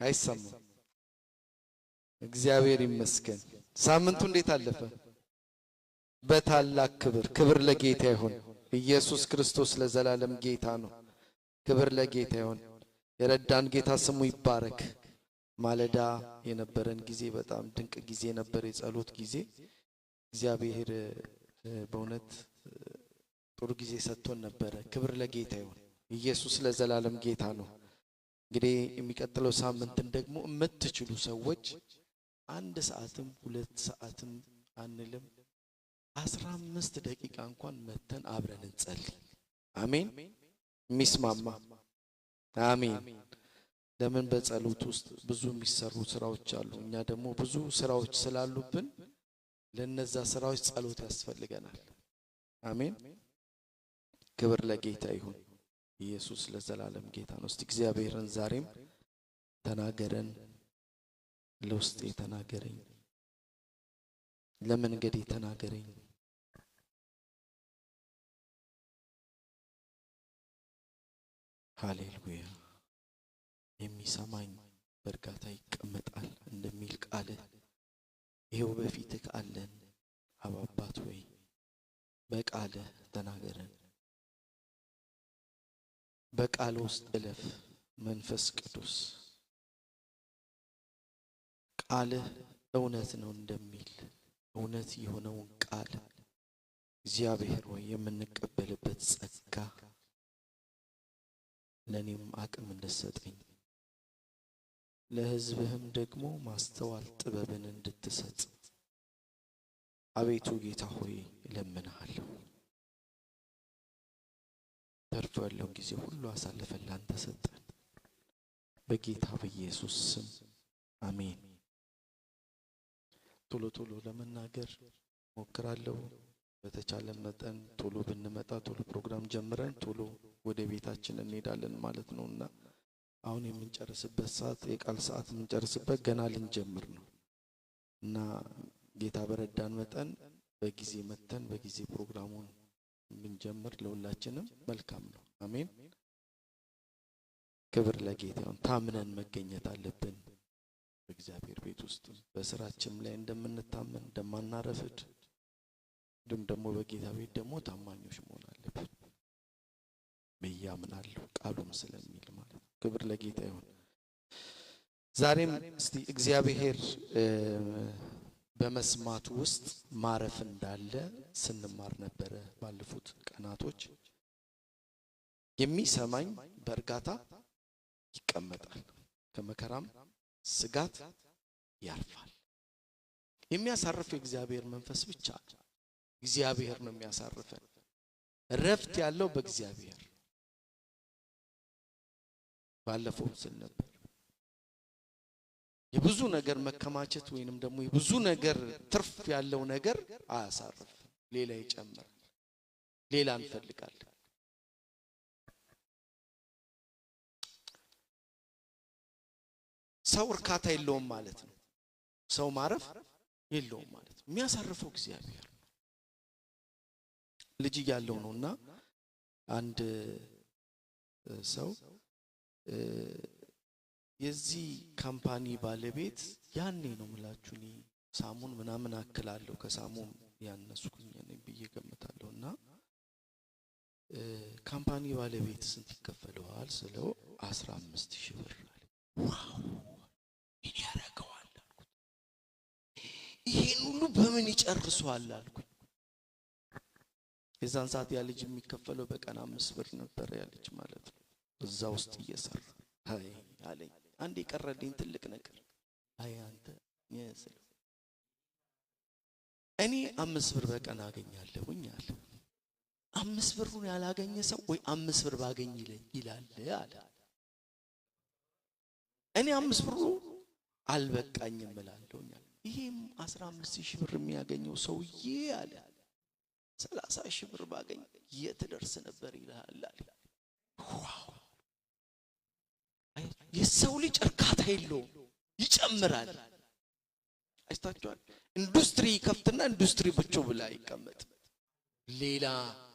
አይሰማም። እግዚአብሔር ይመስገን። ሳምንቱ እንዴት አለፈ? በታላቅ ክብር ለጌታ ይሁን። ኢየሱስ ክርስቶስ ለዘላለም ጌታ ነው። ክብር ለጌታ ይሁን። የረዳን ጌታ ስሙ ይባረክ። ማለዳ የነበረን ጊዜ በጣም ድንቅ ጊዜ ነበር፣ የጸሎት ጊዜ። እግዚአብሔር በእውነት ጥሩ ጊዜ ሰጥቶን ነበር። ክብር ለጌታ ይሁን። ኢየሱስ ለዘላለም ጌታ ነው። እንግዲህ የሚቀጥለው ሳምንትን ደግሞ የምትችሉ ሰዎች 1 ሰዓትም 2 ሰዓትም አንልም 15 ደቂቃ እንኳን መተን አብረን እንጸልይ። አሜን። ሚስማማ አሜን። ለምን በጸሎት ውስጥ ብዙ የሚሰሩ ስራዎች አሉ። እኛ ደግሞ ብዙ ስራዎች ስላሉብን ለነዛ ስራዎች ጸሎት ያስፈልገናል። አሜን። ክብር ለጌታ ይሁን። ኢየሱስ ለዘላለም ጌታ ነው። እስቲ እግዚአብሔርን ዛሬም ተናገረን፣ ለውስጤ ተናገረኝ፣ ለመንገዴ ተናገረኝ። ሃሌሉያ። የሚሰማኝ በእርጋታ ይቀመጣል እንደሚል ቃል ይሄው በፊትህ አለን። አባባት ሆይ በቃል ተናገረን፣ በቃል ውስጥ እለፍ። መንፈስ ቅዱስ ቃልህ እውነት ነው እንደሚል እውነት የሆነውን ቃል እግዚአብሔር ሆይ የምንቀበልበት ጸጋ ለኔም አቅም እንድትሰጠኝ ለሕዝብህም ደግሞ ማስተዋል ጥበብን እንድትሰጥ አቤቱ ጌታ ሆይ እለምንሃለሁ። ተርፎ ያለውን ጊዜ ሁሉ አሳልፈን ላንተ ሰጠን፣ በጌታ በኢየሱስ ስም አሜን። ቶሎ ቶሎ ለመናገር ሞክራለሁ። በተቻለ መጠን ቶሎ ብንመጣ ቶሎ ፕሮግራም ጀምረን ቶሎ ወደ ቤታችን እንሄዳለን ማለት ነውና አሁን የምንጨርስበት ሰዓት የቃል ሰዓት የምንጨርስበት ገና ልንጀምር ነው እና ጌታ በረዳን መጠን በጊዜ መተን በጊዜ ፕሮግራሙን ብንጀምር ለሁላችንም መልካም ነው። አሜን። ክብር ለጌታ ይሁን። ታምነን መገኘት አለብን በእግዚአብሔር ቤት ውስጥ በስራችን ላይ እንደምንታመን እንደማናረፍድ ደግሞ በጌታ ቤት ደግሞ ታማኞች መሆን አለብን ብዬ አምናለሁ፣ ቃሉም ስለሚል ማለት ነው። ክብር ለጌታ ይሁን። ዛሬም እስቲ እግዚአብሔር በመስማቱ ውስጥ ማረፍ እንዳለ ስንማር ነበረ ባለፉት ቀናቶች። የሚሰማኝ በእርጋታ ይቀመጣል፣ ከመከራም ስጋት ያርፋል። የሚያሳርፍ የእግዚአብሔር መንፈስ ብቻ ነው። እግዚአብሔር ነው የሚያሳርፈን። ረፍት ያለው በእግዚአብሔር። ባለፈው ስል ነበር የብዙ ነገር መከማቸት ወይንም ደግሞ የብዙ ነገር ትርፍ ያለው ነገር አያሳርፍ፣ ሌላ ይጨምራል፣ ሌላ እንፈልጋለን። ሰው እርካታ የለውም ማለት ነው። ሰው ማረፍ የለውም ማለት ነው። የሚያሳርፈው እግዚአብሔር ነው። ልጅ ያለው ነውና አንድ ሰው የዚህ ካምፓኒ ባለቤት ያኔ ነው ምላችሁ እኔ ሳሙን ምናምን አክላለሁ ከሳሙን ያነስኩኝ ነኝ ብዬ ገምታለሁና ካምፓኒ ባለቤት ስንት ይከፈለዋል ስለው 15,000 ብር አለ። ዋው ምን ያረጋዋል አልኩት። ይሄን ሁሉ በምን ይጨርሰዋል አልኩት። የዛን ሰዓት ያ ልጅ የሚከፈለው በቀን 5 ብር ነበር ያ ልጅ ማለት ነው። እዛ ውስጥ እየሰራ አይ አለኝ። አንድ የቀረልኝ ትልቅ ነገር አይ አንተ የስለው እኔ 5 ብር በቀን አገኛለሁኝ አለ። 5 ብሩን ያላገኘ ሰው ወይ 5 ብር ባገኝ ይላል አለ። እኔ 5 ብሩ አልበቃኝም እላለሁኝ አለ። ይሄም 15,000 ብር የሚያገኘው ሰውዬ አለ 30,000 ብር ባገኝ የት ደርስ ነበር ይላል አለ። ዋው! የሰው ልጅ እርካታ የለውም፣ ይጨምራል። አይታችኋል? ኢንዱስትሪ ከፍትና ኢንዱስትሪ ብቻ ብላ ይቀመጥ ሌላ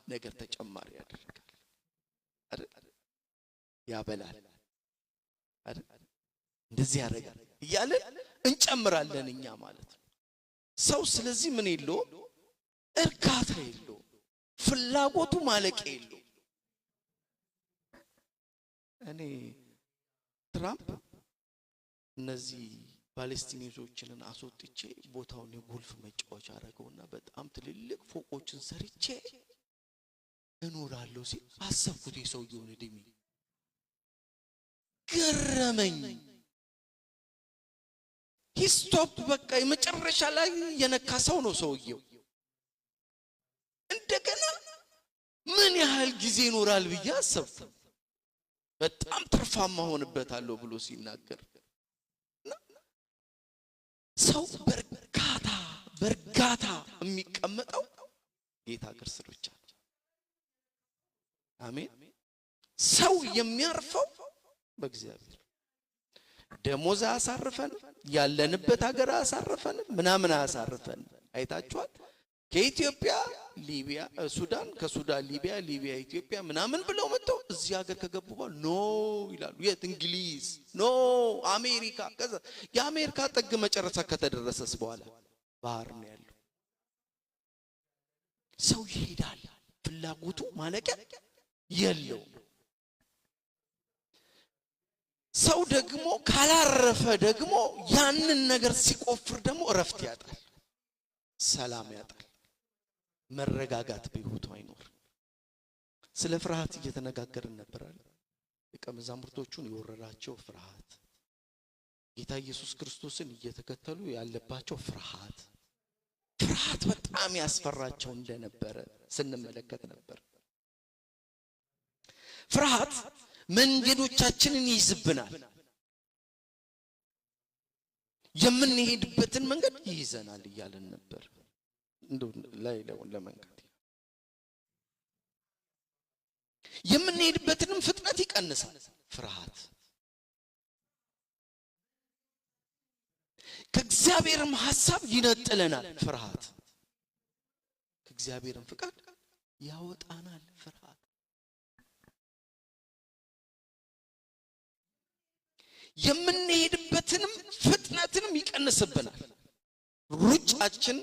ነገር ተጨማሪ ያደርጋል አይደል? ያበላል አይደል? እንደዚህ ያደርጋል እያለን እንጨምራለን እኛ ማለት ነው። ሰው ስለዚህ ምን የለው እርካታ የለው፣ ፍላጎቱ ማለቂያ የለው። እኔ ትራምፕ እነዚህ ፓለስቲኒዮችን አስወጥቼ ቦታውን የጎልፍ መጫወቻ አረገውና በጣም ትልልቅ ፎቆችን ሰርቼ እኖራለሁ ሲል አሰብኩት። የሰውየውን እድሜ ገረመኝ። ሂስቶፕ በቃ የመጨረሻ ላይ የነካ ሰው ነው ሰውየው። እንደገና ምን ያህል ጊዜ ይኖራል ብዬ አሰብኩ። በጣም ትርፋማ ሆንበታለሁ ብሎ ሲናገር ሰው በርጋታ የሚቀመጠው ጌታ እግር ስር ብቻ ነው። አሜን። ሰው የሚያርፈው በእግዚአብሔር። ደሞዝ አያሳርፈን፣ ያለንበት ሀገር አያሳርፈን፣ ምናምን አያሳርፈን። አይታችኋል። ከኢትዮጵያ ሊቢያ፣ ሱዳን፣ ከሱዳን ሊቢያ፣ ሊቢያ ኢትዮጵያ ምናምን ብለው መጥተው እዚህ ሀገር ከገቡ በኋላ ኖ ይላሉ። የት? እንግሊዝ፣ ኖ አሜሪካ። ከዛ የአሜሪካ ጥግ መጨረሻ ከተደረሰስ በኋላ ባህር ነው ያለው። ሰው ይሄዳል፣ ፍላጎቱ ማለቂያ የለው። ሰው ደግሞ ካላረፈ ደግሞ ያንን ነገር ሲቆፍር ደግሞ እረፍት ያጣል፣ ሰላም ያጣል፣ መረጋጋት በህይወቱ አይኖር። ስለ ፍርሃት እየተነጋገርን ነበር አይደል? ደቀ መዛሙርቶቹን የወረራቸው ፍርሃት፣ ጌታ ኢየሱስ ክርስቶስን እየተከተሉ ያለባቸው ፍርሃት በጣም ያስፈራቸው እንደነበረ ስንመለከት ነበር። ፍርሃት መንገዶቻችንን ይይዝብናል፣ የምንሄድበትን መንገድ ይይዘናል እያለን ነበር። እንደው ላይ ለመንካት የምንሄድበትንም ፍጥነት ይቀንሳል ፍርሃት። ከእግዚአብሔርም ሐሳብ ይነጥለናል ፍርሃት። ከእግዚአብሔርም ፍቃድ ያወጣናል ፍርሃት። የምንሄድበትንም ፍጥነትንም ይቀንስብናል። ሩጫችን፣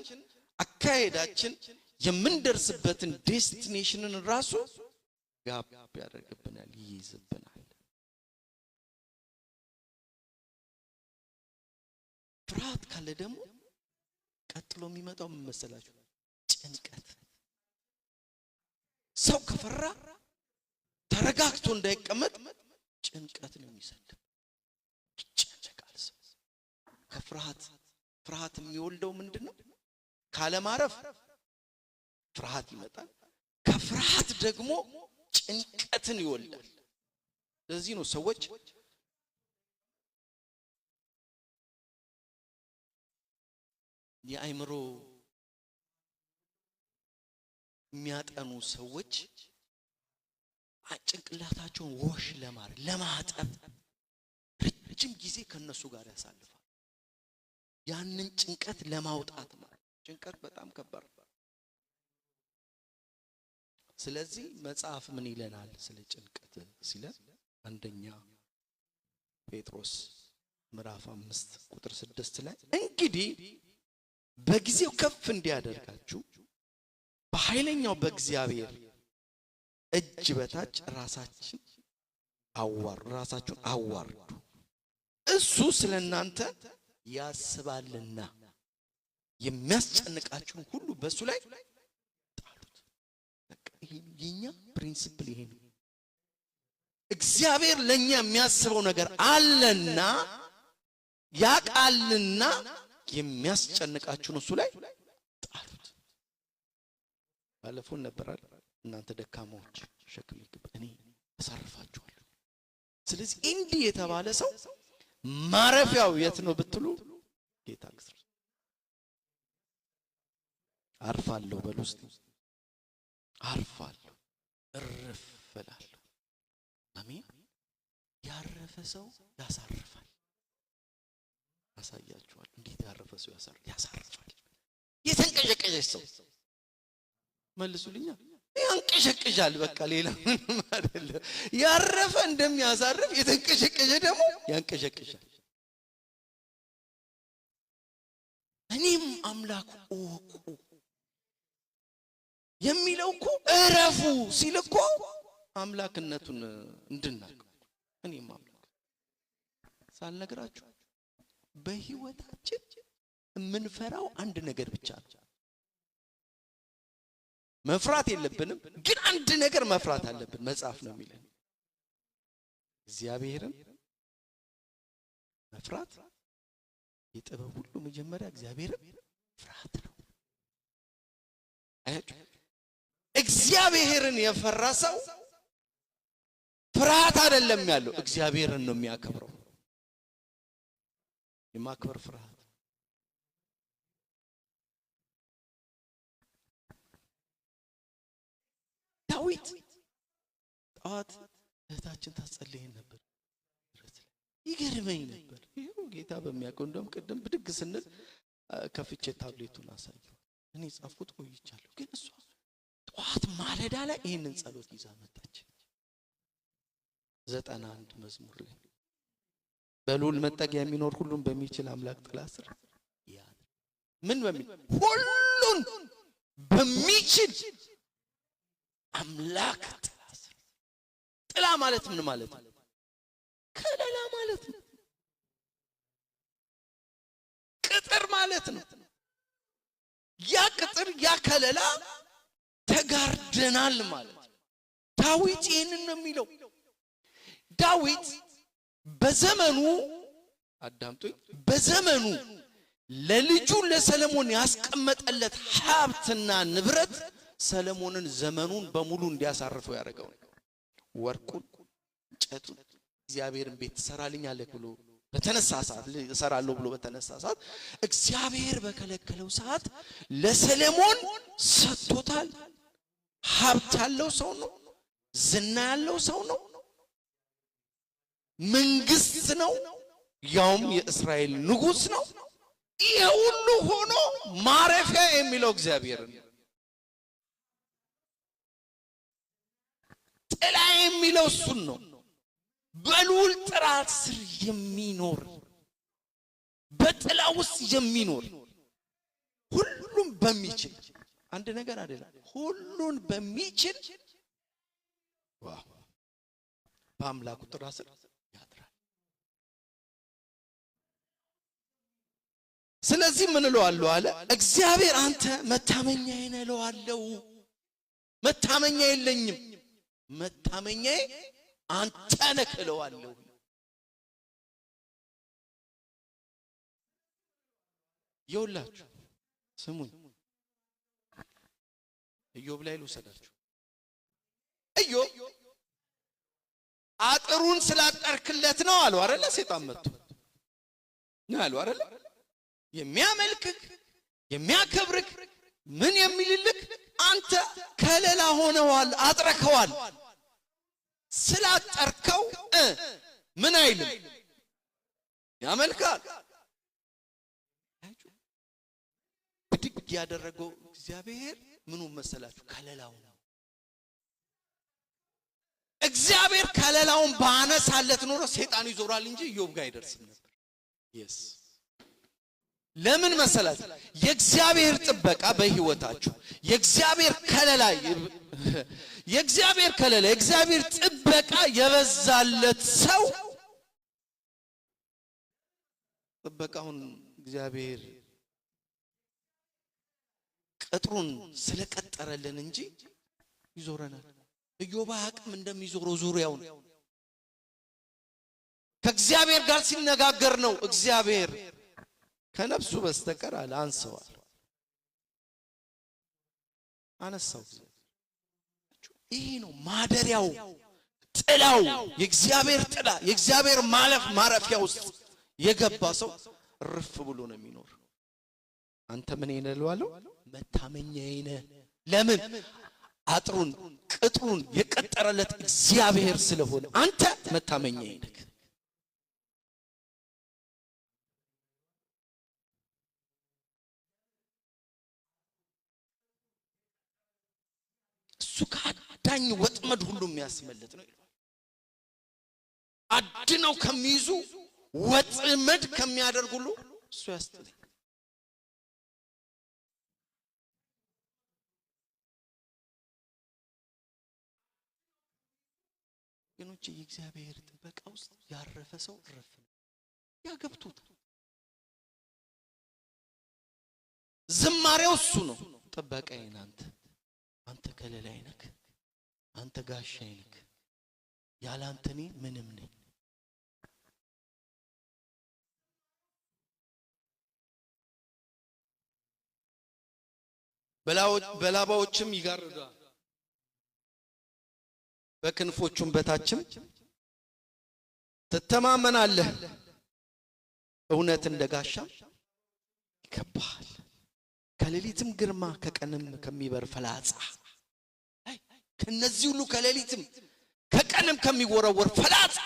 አካሄዳችን፣ የምንደርስበትን ዴስቲኔሽንን ራሱ ጋብ ያደርግብናል፣ ይይዝብናል። ፍርሃት ካለ ደግሞ ቀጥሎ የሚመጣው ምን መሰላችሁ? ጭንቀት። ሰው ከፈራ ተረጋግቶ እንዳይቀመጥ ጭንቀት ነው የሚሰልብ። ይጨነቃል ሰው ፍርሃት የሚወልደው ምንድነው? ካለማረፍ ፍርሃት ይመጣል። ከፍርሃት ደግሞ ጭንቀትን ይወልዳል። ለዚህ ነው ሰዎች የአእምሮ የሚያጠኑ ሰዎች ጭንቅላታቸውን ወሽ ለማጠብ ረጅም ጊዜ ከነሱ ጋር ያሳልፋል። ያንን ጭንቀት ለማውጣት ማለት ጭንቀት በጣም ከባድ ነው። ስለዚህ መጽሐፍ ምን ይለናል ስለ ጭንቀት ሲለን? አንደኛ ጴጥሮስ ምዕራፍ 5 ቁጥር 6 ላይ እንግዲህ በጊዜው ከፍ እንዲያደርጋችሁ በኃይለኛው በእግዚአብሔር እጅ በታች ራሳችሁን አዋርዱ፣ እሱ ስለናንተ ያስባልና የሚያስጨንቃችሁን ሁሉ በሱ ላይ ጣሉት። የኛ ፕሪንሲፕል ይሄ ነው። እግዚአብሔር ለኛ የሚያስበው ነገር አለና ያቃልና የሚያስጨንቃችሁን እሱ ላይ ጣሉት። ባለፈው ነበራል እናንተ ደካማዎች ሸክም ይከብዳል እኔ አሳርፋችኋለሁ። ስለዚህ እንዲህ የተባለ ሰው ማረፊያው የት ነው ብትሉ ጌታ ክርስቶስ። አርፋለሁ በሉ እስቲ። አርፋለሁ፣ እረፍ እላለሁ። አሜን። ያረፈ ሰው ያሳርፋል። አሳያችኋል እንዴት ያረፈ ሰው ያሳርፋል። የተንቀዠቀዠ ሰው መልሱልኛ። ያንቀዠቅዣል። በቃ ሌላ ምንም አይደለም። ያረፈ እንደሚያሳርፍ የተንቀዠቀዠ ደግሞ ያንቀዠቅዣል። እኔም አምላክ እወቁ የሚለው እኮ እረፉ ሲል እኮ አምላክነቱን እንድናውቅ እኔም አምላክ ሳልነግራችሁ በህይወታችን የምንፈራው አንድ ነገር ብቻ ነው። መፍራት የለብንም ግን አንድ ነገር መፍራት አለብን። መጽሐፍ ነው የሚለን እግዚአብሔርን መፍራት የጥበብ ሁሉ መጀመሪያ እግዚአብሔርን ፍርሃት ነው። እግዚአብሔርን የፈራ ሰው ፍርሃት አይደለም ያለው እግዚአብሔርን ነው የሚያከብረው። የማክበር ፍርሃት ዳዊት ጠዋት እህታችን ታጸልይ ነበር። ይገርመኝ ነበር። ይሄው ጌታ በሚያውቀው እንደውም ቅድም ብድግ ስንል ከፍቼ ታብሌቱን አሳየው። እኔ ጻፍኩት ቆይቻለሁ ግን እሷ ጠዋት ማለዳ ላይ ይሄንን ጸሎት ይዛ መጣች። 91 መዝሙር ላይ በልዑል መጠጊያ የሚኖር ሁሉን በሚችል አምላክ ጥላ ስር ያድር። ምን በሚል ሁሉን በሚችል አምላክ ጥላ ስር። ጥላ ማለት ምን ማለት ነው? ከለላ ማለት ነው። ቅጥር ማለት ነው። ያ ቅጥር ያ ከለላ ተጋርደናል ማለት ነው። ዳዊት ይህንን ነው የሚለው። ዳዊት በዘመኑ አዳምጡኝ፣ በዘመኑ ለልጁ ለሰለሞን ያስቀመጠለት ሀብትና ንብረት ሰለሞንን ዘመኑን በሙሉ እንዲያሳርፈው ያደረገው ወርቁን፣ እንጨቱን እግዚአብሔርን ቤት ትሰራልኛለህ ብሎ በተነሳ ሰዓት እሰራለሁ ብሎ በተነሳ ሰዓት እግዚአብሔር በከለከለው ሰዓት ለሰለሞን ሰጥቶታል። ሀብት ያለው ሰው ነው። ዝና ያለው ሰው ነው። መንግስት ነው። ያውም የእስራኤል ንጉስ ነው። ይሄ ሁሉ ሆኖ ማረፊያ የሚለው እግዚአብሔርን ጥላ የሚለው እሱን ነው። በልዑል ጥላ ስር የሚኖር በጥላ ውስጥ የሚኖር ሁሉም በሚችል አንድ ነገር አይደለም፣ ሁሉን በሚችል በአምላኩ ጥላ ስር ያድራል። ስለዚህ ምን እለዋለሁ አለ እግዚአብሔር፣ አንተ መታመኛዬ ነህ እለዋለሁ። መታመኛ የለኝም፣ መታመኛዬ አንተ ነህ እለዋለሁ። ይኸውላችሁ ስሙኝ፣ ኢዮብ ላይ ልውሰዳችሁ። ኢዮብ አጥሩን ስላጠርክለት ነው አሉ አይደለ? ሰይጣን መጥቶ ነው አሉ አይደለ? የሚያመልክክ የሚያከብርክ ምን የሚልልክ አንተ ከለላ ሆነዋል፣ አጥረከዋል። ስላጠርከው ምን አይልም ያመልካል። ብድግ ያደረገው እግዚአብሔር ምኑ መሰላችሁ? ከለላው ነው። እግዚአብሔር ከለላውን ባነሳለት ኖሮ ሰይጣን ይዞራል እንጂ ኢዮብ ጋር አይደርስም ነበር። yes ለምን መሰላችሁ? የእግዚአብሔር ጥበቃ በህይወታችሁ የእግዚአብሔር ከለላ የእግዚአብሔር ጥበቃ የበዛለት ሰው ጥበቃውን እግዚአብሔር ቅጥሩን ስለቀጠረልን እንጂ ይዞረናል። ኢዮብ አቅም እንደሚዞረው ዙሪያውን ከእግዚአብሔር ጋር ሲነጋገር ነው እግዚአብሔር ከነፍሱ በስተቀር አንሰዋል አነሳው። ይሄ ነው ማደሪያው፣ ጥላው፣ የእግዚአብሔር ጥላ፣ የእግዚአብሔር ማረፊያ ውስጥ የገባ ሰው ርፍ ብሎ ነው የሚኖር። አንተ ምን ይነለዋለው? መታመኛዬ ነህ። ለምን? አጥሩን ቅጥሩን የቀጠረለት እግዚአብሔር ስለሆነ አንተ መታመኛዬ ነህ። እሱ ከአዳኝ ወጥመድ ሁሉ የሚያስመልጥ ነው ይላል። አድነው ከሚይዙ ወጥመድ ከሚያደርጉ ሁሉ እሱ ያስጥለኝ። ወገኖቼ የእግዚአብሔር ጥበቃ ውስጥ ያረፈ ሰው ረፍ ነው ያገብቱት ዝማሬው እሱ ነው ጥበቃዬ አንተ ከለላዬ ነህ አንተ ጋሻዬ ነህ ያለ አንተ እኔ ምንም ነኝ በላባዎችም ይጋርዳል በክንፎቹም በታችም ትተማመናለህ እውነት እንደጋሻ ይከባል ከሌሊትም ግርማ ከቀንም ከሚበር ፈላጻ ከነዚህ ሁሉ ከሌሊትም ከቀንም ከሚወረወር ፈላጻ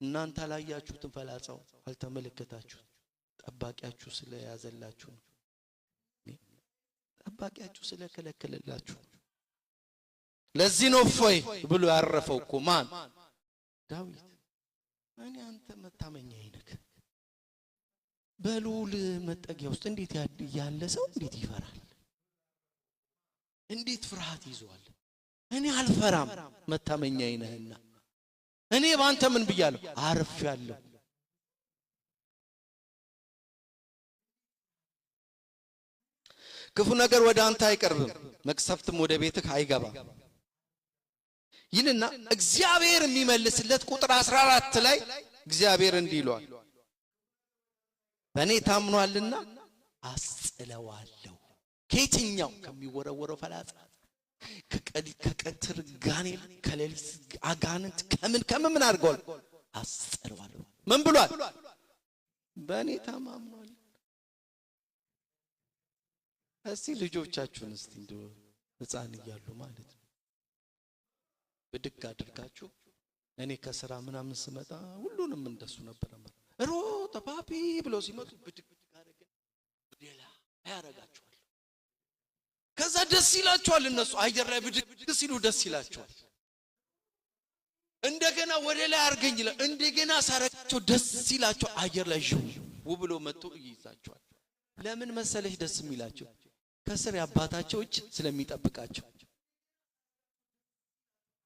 እናንተ አላያችሁትም ፈላጻው አልተመለከታችሁት ጠባቂያችሁ ስለያዘላችሁ ነው ጠባቂያችሁ ስለከለከለላችሁ ለዚህ ነው ፎይ ብሎ ያረፈው እኮ ማን ዳዊት እኔ አንተ መታመኛዬ ነህ በልዑል መጠጊያ ውስጥ እንዴት ያለ ሰው እንዴት ይፈራል እንዴት ፍርሃት ይዟል እኔ አልፈራም መታመኛዬ ነህና እኔ ባንተ ምን ብያለሁ አርፌያለሁ ክፉ ነገር ወደ አንተ አይቀርብም መቅሰፍትም ወደ ቤትህ አይገባም ይልና እግዚአብሔር የሚመልስለት ቁጥር 14 ላይ እግዚአብሔር እንዲህ ይሏል በእኔ ታምኗልና አስጥለዋለሁ ከየትኛው ከሚወረወረው ፈላጻ ከቀትር ጋኔል ከሌሊት አጋንንት ከምን አድርገዋል አስጥለዋለሁ ምን ብሏል በእኔ ታምኗል እስቲ ልጆቻችሁን እስቲ እንደው ህፃን እያሉ ማለት ነው ብድግ አድርጋችሁ እኔ ከሥራ ምናምን ስመጣ ሁሉንም እንደሱ ነበር ሮጥ ፓፒ ብሎ ሲመጡ ብድግ አደረገ ሌላ ያረጋቸዋል ከዛ ደስ ይላቸዋል እነሱ አየር ላይ ብድግ ሲሉ ደስ ይላቸዋል እንደገና ወደ ላይ አርገኝ ይላል እንደገና ሳረጋቸው ደስ ይላቸዋል አየር ላይ ው ብሎ መጥቶ ይይዛቸዋል ለምን መሰለሽ ደስ የሚላቸው ከስር ያባታቸው እጅ ስለሚጠብቃቸው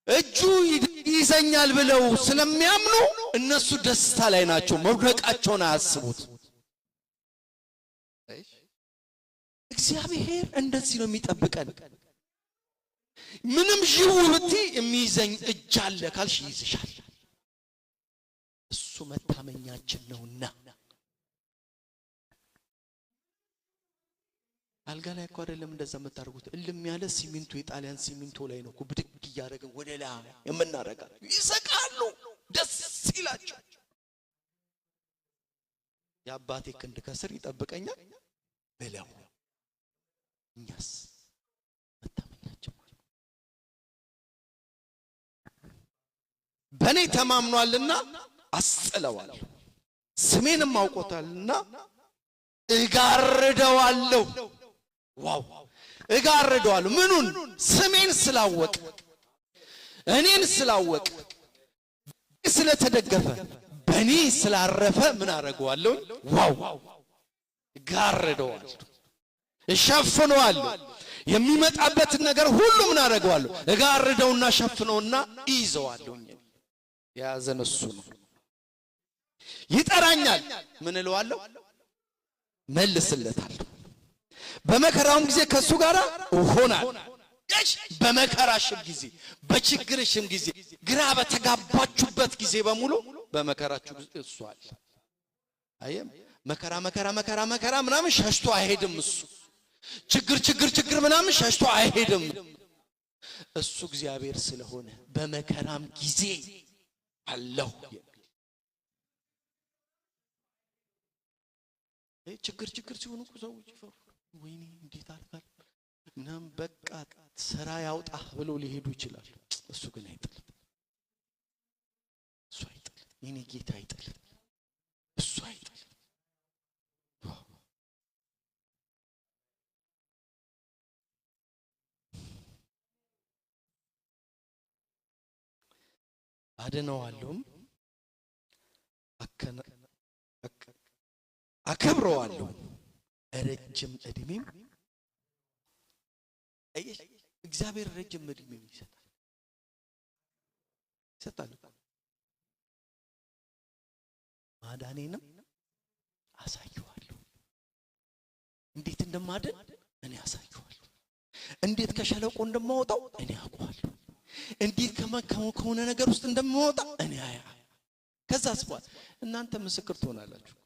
እጁ ይዘኛል ብለው ስለሚያምኑ እነሱ ደስታ ላይ ናቸው መውደቃቸውን አያስቡት እግዚአብሔር እንደዚህ ነው የሚጠብቀን ምንም ጅውብቲ የሚይዘኝ እጅ አለ ካልሽ ይይዝሻል እሱ መታመኛችን ነውና አልጋ ላይ እኮ አይደለም እንደዛ መታርጉት እልም ያለ ሲሚንቶ የጣሊያን ሲሚንቶ ላይ ነው እኮ ብድግ ያደረገን ወደ ላይ የምናረጋው ይሰቃሉ ደስ ይላቸው የአባቴ ክንድ ከስር ይጠብቀኛል ብለው እኛስ መታመኛቸው በእኔ ተማምኗልና አስጥለዋለሁ ስሜንም አውቆታልና እጋርደዋለሁ ዋው እጋርደዋለሁ ምኑን ስሜን ስላወቀ እኔን ስላወቀ ስለተደገፈ በእኔ ስላረፈ ምን አረጋዋለሁ ዋው እጋርደዋለሁ እሸፍነዋለሁ የሚመጣበትን ነገር ሁሉ ምን አረጋዋለሁ እጋርደውና ሸፍነውና ይዘዋለሁ ያዘን እሱ ነው ይጠራኛል ምን እለዋለሁ መልስለታለሁ በመከራውም ጊዜ ከሱ ጋር ሆናል በመከራሽም ጊዜ በችግርሽም ጊዜ ግራ በተጋባችሁበት ጊዜ በሙሉ በመከራችሁ እሱ አለ አየም መከራ ምናምን ሸሽቶ አይሄድም እሱ ችግር ምናምን ሸሽቶ አይሄድም እሱ እግዚአብሔር ስለሆነ በመከራም ጊዜ አለሁ ችግር ሲሆን እኮ ሰዎች ይፈሩ ወይኔ እንዴት አልፈር ምናምን በቃ ስራ ያውጣ ብሎ ሊሄዱ ይችላል እሱ ግን አይጥልም የኔ ጌታ አይጥልም እሱ አይጥልም አድነዋለሁም አከብረዋለሁ ረጅም እድሜም እግዚአብሔር ረጅም እድሜም ይሰጣል ይሰጣል። ማዳኔንም አሳየዋለሁ። እንዴት እንደማድን እኔ አሳየዋለሁ። እንዴት ከሸለቆ እንደማወጣው እኔ አውቀዋለሁ። እንዴት ከሆነ ነገር ውስጥ እንደማወጣ እኔ ከዛስ በኋላ እናንተ ምስክር ትሆናላችሁ።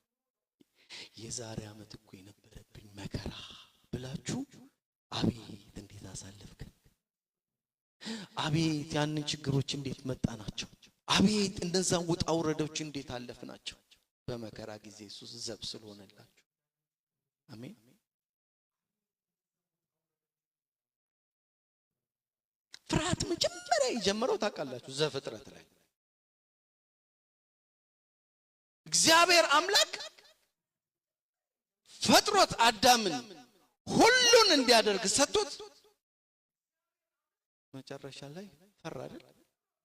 የዛሬ ዓመት እኮ የነበረብኝ መከራ ብላችሁ አቤት እንዴት አሳለፍክ፣ አቤት ያንን ችግሮች እንዴት መጣናቸው፣ አቤት እንደዛን ውጣ ውረዶች እንዴት አለፍናቸው። በመከራ ጊዜ ኢየሱስ ዘብ ስለሆነላችሁ። አሜን። ፍርሃት መጀመሪያ የጀመረው ታውቃላችሁ ዘፍጥረት ላይ እግዚአብሔር አምላክ ፈጥሮት አዳምን ሁሉን እንዲያደርግ ሰጥቶት መጨረሻ ላይ ፈራ አይደል?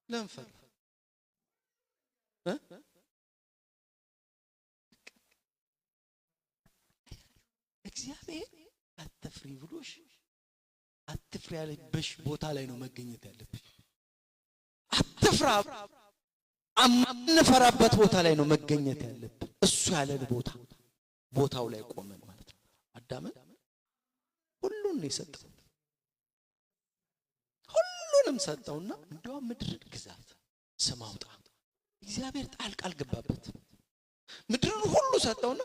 ለምን ፈራ? እግዚአብሔር አትፍሪ ብሎሽ አትፍሪ ያለብሽ ቦታ ላይ ነው መገኘት ያለብሽ። አትፍራ አማንፈራበት ቦታ ላይ ነው መገኘት ያለብን። እሱ ያለን ቦታው ላይ ቆመን ማለት ነው። አዳምን ሁሉን ነው የሰጠው። ሁሉንም ሰጠውና እንደው ምድርን ግዛት ስም አውጣ። እግዚአብሔር ጣልቃ አልገባበት። ምድርን ሁሉ ሰጠውና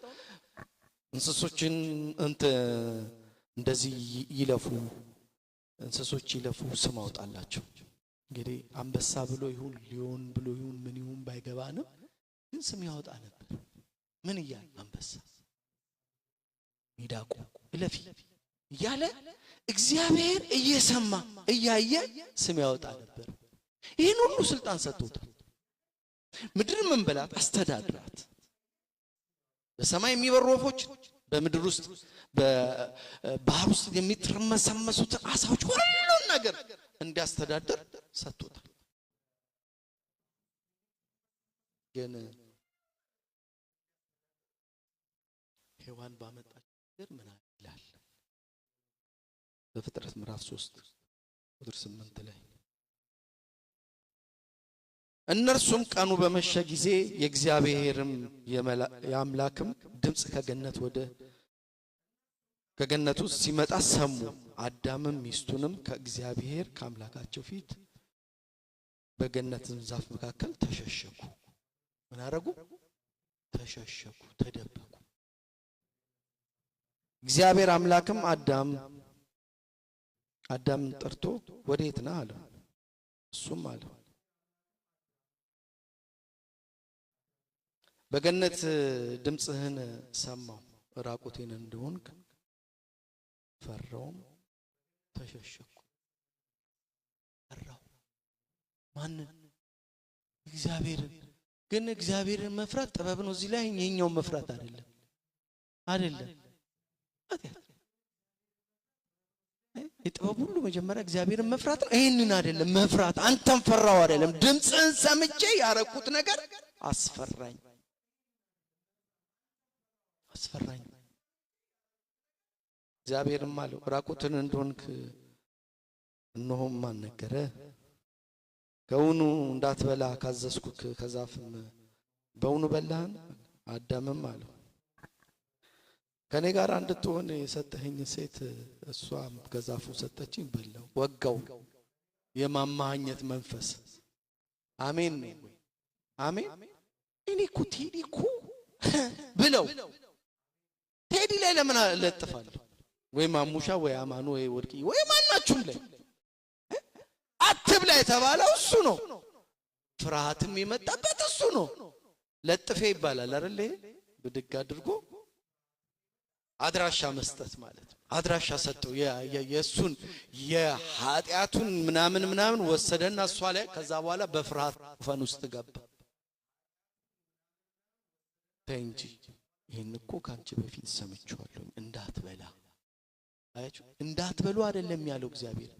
እንስሶችን እንደዚህ ይለፉ፣ እንስሶች ይለፉ፣ ስም አውጣላቸው። እንግዲህ አንበሳ ብሎ ይሁን ሊዮን ብሎ ይሁን ምን ይሁን ባይገባንም ግን ስም ያወጣ ነበር። ምን እያለ አንበሳ፣ ሚዳቆ እለፊ እያለ እግዚአብሔር እየሰማ እያየ ስም ያወጣ ነበር። ይህን ሁሉ ስልጣን ሰጥቶታል። ምድር ምን በላት አስተዳድራት። በሰማይ የሚበሩ ወፎች፣ በምድር ውስጥ በባህር ውስጥ የሚትረመሰመሱት አሳዎች ሁሉን ነገር እንዲያስተዳድር ሰጥቶታል። ግን ሔዋን ባመጣች ነገር ምን ይላል? በፍጥረት ምዕራፍ 3 ቁጥር 8 ላይ እነርሱም ቀኑ በመሸ ጊዜ የእግዚአብሔርም የአምላክም ድምፅ ከገነት ውስጥ ሲመጣ ሰሙ። አዳምም ሚስቱንም ከእግዚአብሔር ከአምላካቸው ፊት በገነት ዛፍ መካከል ተሸሸጉ። ምን አረጉ? ተሸሸጉ፣ ተደበቁ። እግዚአብሔር አምላክም አዳምን ጠርቶ ወዴት ነህ አለው። እሱም አለው በገነት ድምፅህን ሰማሁ፣ ራቁቴን እንደሆንክ ፈራውም ተሸሸኩ። ፈራው ማንን? እግዚአብሔርን። ግን እግዚአብሔርን መፍራት ጥበብ ነው። እዚህ ላይ የኛው መፍራት አይደለም። የጥበብ ሁሉ መጀመሪያ እግዚአብሔርን መፍራት ነው። ይሄንን አይደለም መፍራት። አንተን ፈራው አይደለም። ድምፅህን ሰምቼ ያረኩት ነገር አስፈራኝ። እግዚአብሔርም አለው ራቁትን እንደሆንክ እነሆም ማን ነገረ? ከውኑ እንዳትበላ ካዘዝኩክ ከዛፍም በውኑ በላህን? አዳምም አለው ከኔ ጋር እንድትሆን የሰጠኸኝ ሴት እሷ ከዛፉ ሰጠችኝ፣ በላው፣ ወጋው። የማማኘት መንፈስ አሜን ነው። አሜን። እኔ እኮ ቴዲ እኮ ብለው ቴዲ ላይ ለምን ለጥፋለሁ? ወይ ማሙሻ ወይ አማኑ ወይ ወርቂ ወይ ማናችሁም ላይ አትብላ የተባለው እሱ ነው። ፍርሃትም የመጣበት እሱ ነው። ለጥፌ ይባላል አይደል? ብድግ አድርጎ አድራሻ መስጠት ማለት ነው። አድራሻ ሰጠው። የእሱን የኃጢአቱን ምናምን ወሰደና እሷ ላይ ከዛ በኋላ በፍርሃት ፈን ውስጥ ገባ። እንጂ ይሄን እኮ ካንቺ በፊት ሰምቻለሁ እንዳትበላ። አያችሁ፣ እንዳትበሉ አይደለም ያለው እግዚአብሔር።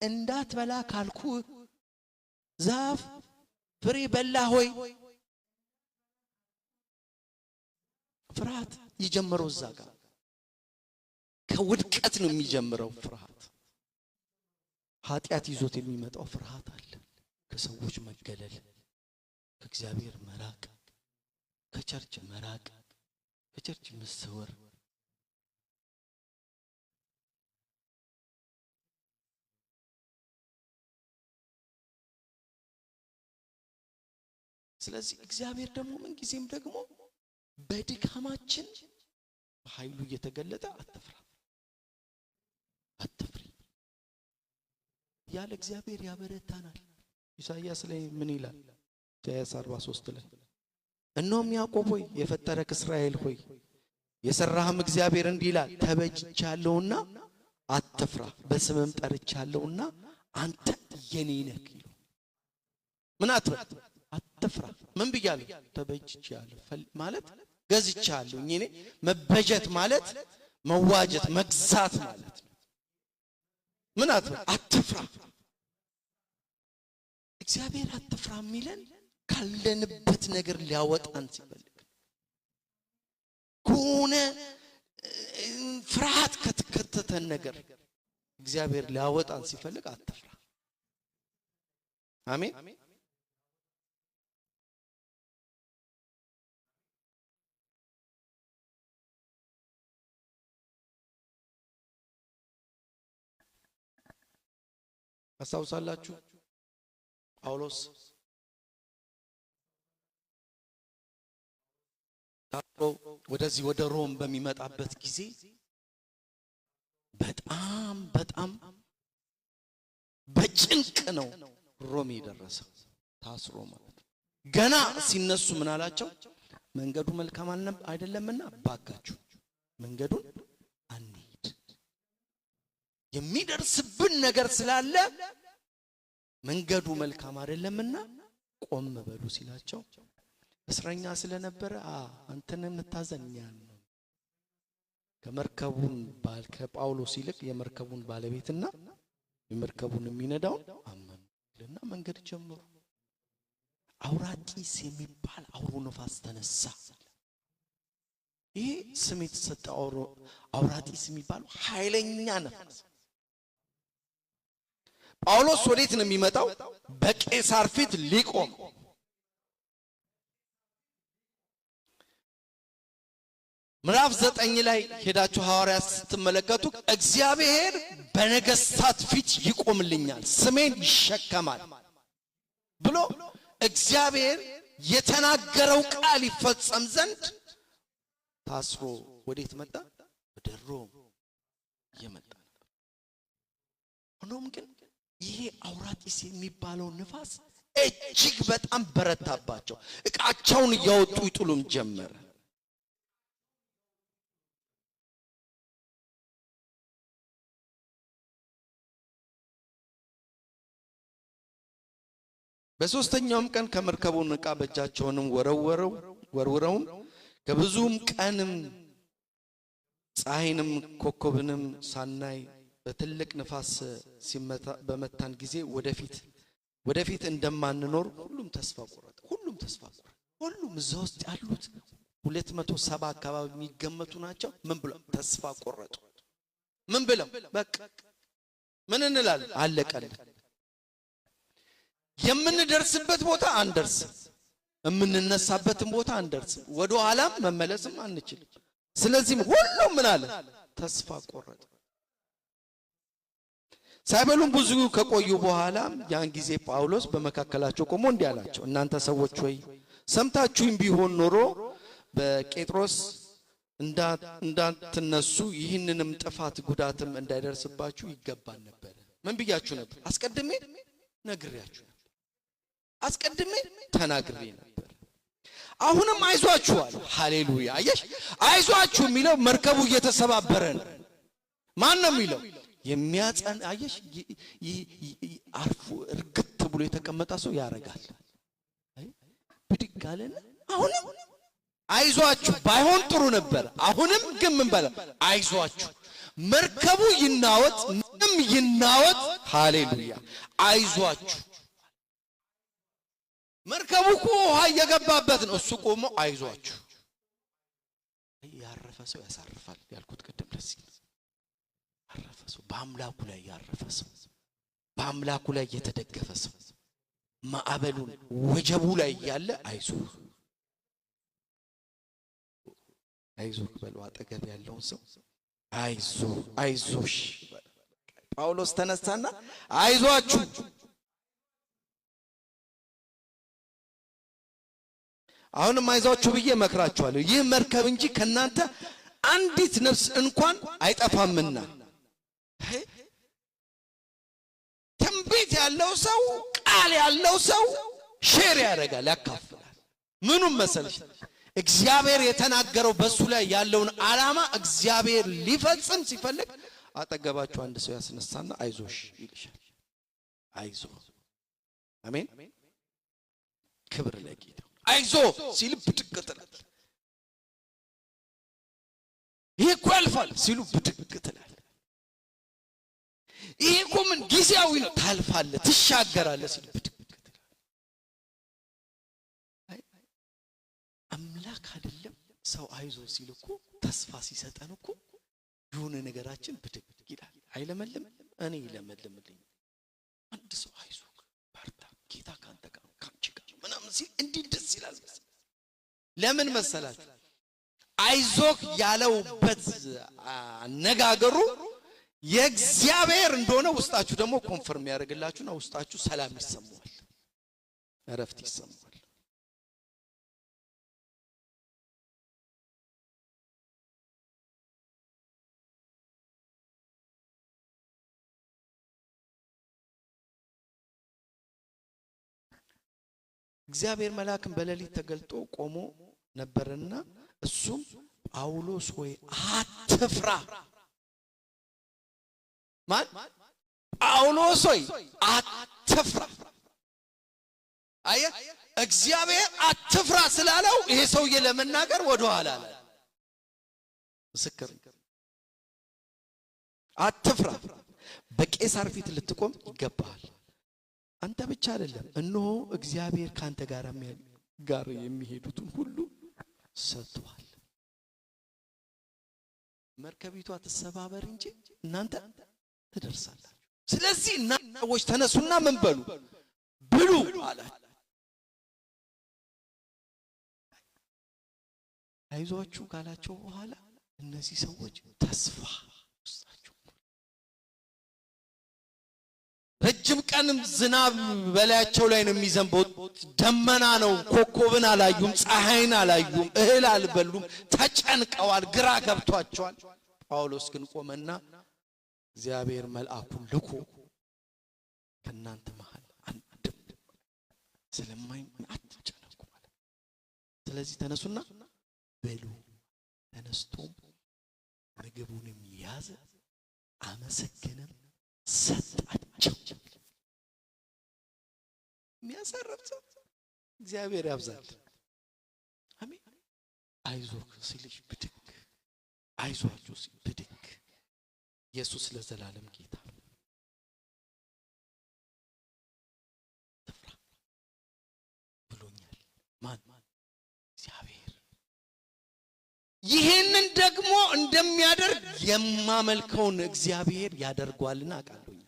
እንዳትበላ ካልኩ ዛፍ ፍሬ በላ ሆይ። ፍርሃት የጀመረው እዛ ጋር ከውድቀት ነው የሚጀምረው። ፍርሃት ኃጢአት ይዞት የሚመጣው ፍርሃት አለ። ከሰዎች መገለል፣ ከእግዚአብሔር መራቅ፣ ከቸርች መራቅ፣ ከቸርች መሰወር። ስለዚህ እግዚአብሔር ደግሞ ምን ጊዜም ደግሞ በድካማችን በኃይሉ እየተገለጠ አትፍሪ ያለ እግዚአብሔር ያበረታናል። ኢሳይያስ ላይ ምን ይላል? ኢሳይያስ 43 ላይ እነሆም ያዕቆብ ሆይ የፈጠረክ እስራኤል ሆይ የሰራህም እግዚአብሔር እንዲህ ይላል ተበጅቻለሁና አትፍራ፣ በስምም ጠርቻለሁና አንተ የኔ ነህ። ምን አትፍራ። ምን ብያለሁ? ተበጅቻለሁ ማለት ገዝቻለሁ። እኔ መበጀት ማለት መዋጀት መግዛት ማለት ነው። ምን አትፍራ። እግዚአብሔር አትፍራ የሚለን ካለንበት ነገር ሊያወጣን ሲፈልግ ከሆነ ፍርሃት ከተከተተን ነገር እግዚአብሔር ሊያወጣን ሲፈልግ አትፍራ። አሜን። አስታውሳላችሁ ጳውሎስ ወደዚህ ወደ ሮም በሚመጣበት ጊዜ በጣም በጭንቅ ነው ሮም የደረሰው፣ ታስሮ ማለት ነው። ገና ሲነሱ ምን አላቸው? መንገዱ መልካም አይደለምና ባካችሁ መንገዱን አንሂድ፣ የሚደርስብን ነገር ስላለ መንገዱ መልካም አይደለምና ቆም በሉ ሲላቸው እስረኛ ስለነበረ አንተን የምታዘኛን ነው። ከመርከቡን ከጳውሎስ ይልቅ የመርከቡን ባለቤትና የመርከቡን የሚነዳው አመኑና መንገድ ጀመሩ። አውራቂስ የሚባል አውሎ ነፋስ ተነሳ። ይሄ ስም የተሰጠው አውራቂስ የሚባለው ኃይለኛ ነፋስ ጳውሎስ ወዴት ነው የሚመጣው? በቄሳር ፊት ሊቆም። ምዕራፍ 9 ላይ ሄዳችሁ ሐዋርያት ስትመለከቱ እግዚአብሔር በነገስታት ፊት ይቆምልኛል፣ ስሜን ይሸከማል ብሎ እግዚአብሔር የተናገረው ቃል ይፈጸም ዘንድ ታስሮ ወዴት መጣ? ወደ ሮም የመጣ ነበር። ሆኖም ግን ይሄ አውራቂስ የሚባለው ንፋስ እጅግ በጣም በረታባቸው። ዕቃቸውን እያወጡ ይጥሉም ጀመረ። በሶስተኛውም ቀን ከመርከቡን ዕቃ በእጃቸውንም ወርውረውም ከብዙም ቀንም ፀሐይንም ኮከብንም ሳናይ በትልቅ ንፋስ በመታን ጊዜ ወደፊት እንደማንኖር ሁሉም ተስፋ ቆረጠ። ሁሉም እዛ ውስጥ ያሉት 270 አካባቢ የሚገመቱ ናቸው። ምን ብለው ተስፋ ቆረጡ? ምን ብለው በቃ ምን እንላለን? አለቀልን። የምንደርስበት ቦታ አንደርስም፣ የምንነሳበትን ቦታ አንደርስም፣ ወደ ኋላም መመለስም አንችልም። ስለዚህ ሁሉም ምን አለ? ተስፋ ቆረጠ። ሳይበሉም ብዙ ከቆዩ በኋላ ያን ጊዜ ጳውሎስ በመካከላቸው ቆሞ እንዲህ አላቸው፣ እናንተ ሰዎች ሆይ ሰምታችሁኝ ቢሆን ኖሮ በጴጥሮስ እንዳትነሱ ይህንንም ጥፋት ጉዳትም እንዳይደርስባችሁ ይገባል ነበር። ምን ብያችሁ ነበር? አስቀድሜ ነግሬያችሁ ነበር። አስቀድሜ ተናግሬ ነበር። አሁንም አይዟችሁ አለ። ሃሌሉያ! አየሽ፣ አይዟችሁ የሚለው መርከቡ እየተሰባበረ ነው። ማን ነው የሚለው? የሚያጸን አየሽ፣ አርፎ እርግጥ ብሎ የተቀመጠ ሰው ያረጋል። ብድግ አለና አሁንም አይዟችሁ ባይሆን ጥሩ ነበር። አሁንም ግን ምን በለ? አይዟችሁ፣ መርከቡ ይናወጥ ምንም ይናወጥ፣ ሃሌሉያ፣ አይዟችሁ። መርከቡ እኮ ውሃ እየገባበት ነው። እሱ ቆሞ አይዟችሁ። ያረፈ ሰው ያሳርፋል ያልኩት ቅድም ደስ ይላል። ያረፈ ሰው በአምላኩ ላይ ያረፈ ሰው፣ በአምላኩ ላይ የተደገፈ ሰው ማዕበሉን ወጀቡ ላይ ያለ አይዞህ በለው አጠገብ ያለውን ሰው አይዞሽ። ጳውሎስ ተነሳና አይዟችሁ አሁንም አይዟችሁ ብዬ መክራችኋለሁ። ይህ መርከብ እንጂ ከናንተ አንዲት ነፍስ እንኳን አይጠፋምና። ትንቢት ያለው ሰው ቃል ያለው ሰው ሼር ያደርጋል፣ ያካፍላል። ምኑም መሰለሽ እግዚአብሔር የተናገረው በሱ ላይ ያለውን ዓላማ እግዚአብሔር ሊፈጽም ሲፈልግ አጠገባችሁ አንድ ሰው ያስነሳና አይዞሽ ይልሻል። አይዞ አሜን፣ ክብር ለጌታ። አይዞ ሲል ብድግ ትላለህ። ይሄ እኮ ያልፋል ሲሉ ብድግ ትላለህ። ይሄ እኮ ምን ጊዜያዊ ነው ታልፋለህ፣ ትሻገራለህ ሲሉ ብድግ ትላለህ። አምላክ አይደለም ሰው አይዞ ሲል እኮ ተስፋ ሲሰጠን እኮ የሆነ ነገራችን ብድግ ይላል። አይለመልም? እኔ ይለመልምልኝ። አንድ ሰው አይዞ በርታ፣ ጌታ ካንተ ጋር ካንቺ ጋር ምናምን ሲል እንዲህ ደስ ይላል። ለምን መሰላችሁ? አይዞክ ያለውበት አነጋገሩ የእግዚአብሔር እንደሆነ ውስጣችሁ ደግሞ ኮንፈርም ያደርግላችሁና ውስጣችሁ ሰላም ይሰማዋል፣ እረፍት ይሰማዋል። እግዚአብሔር መልአክን በሌሊት ተገልጦ ቆሞ ነበርና እሱም ጳውሎስ ሆይ አትፍራ። ማን? ጳውሎስ ሆይ አትፍራ። አየህ፣ እግዚአብሔር አትፍራ ስላለው ይሄ ሰውዬ ለመናገር ወደ ኋላ አለ። ምስክር አትፍራ፣ በቄሳር ፊት ልትቆም ይገባሃል። አንተ ብቻ አይደለም፣ እነሆ እግዚአብሔር ካንተ ጋር የሚሄዱትን ሁሉ ሰጥቷል። መርከቢቷ ተሰባበር እንጂ እናንተ ትደርሳላችሁ። ስለዚህ እናንተ ሰዎች ተነሱና ምን በሉ ብሉ አለ። አይዟችሁ ካላቸው በኋላ እነዚህ ሰዎች ተስፋ ረጅም ቀንም ዝናብ በላያቸው ላይ ነው የሚዘንበው። ደመና ነው። ኮከብን አላዩም፣ ፀሐይን አላዩም፣ እህል አልበሉም። ተጨንቀዋል፣ ግራ ገብቷቸዋል። ጳውሎስ ግን ቆመና እግዚአብሔር መልአኩን ልኮ ከናንተ መሃል አንድም ስለማይም አትጨነቁ ማለት። ስለዚህ ተነሱና በሉ። ተነስቶም ምግቡንም ያዘ፣ አመሰገነም፣ ሰጣቸው። የሚያሳርፍ ሰው እግዚአብሔር ያብዛል። አሜን። አይዞህ ሲልሽ ብድግ፣ አይዟችሁ ሲል ብድግ። ኢየሱስ ለዘላለም ጌታ ነው። ተፍራ ብሎኛል። ማን? እግዚአብሔር። ይህንን ደግሞ እንደሚያደርግ የማመልከውን እግዚአብሔር ያደርጓልና አውቃለሁኛል።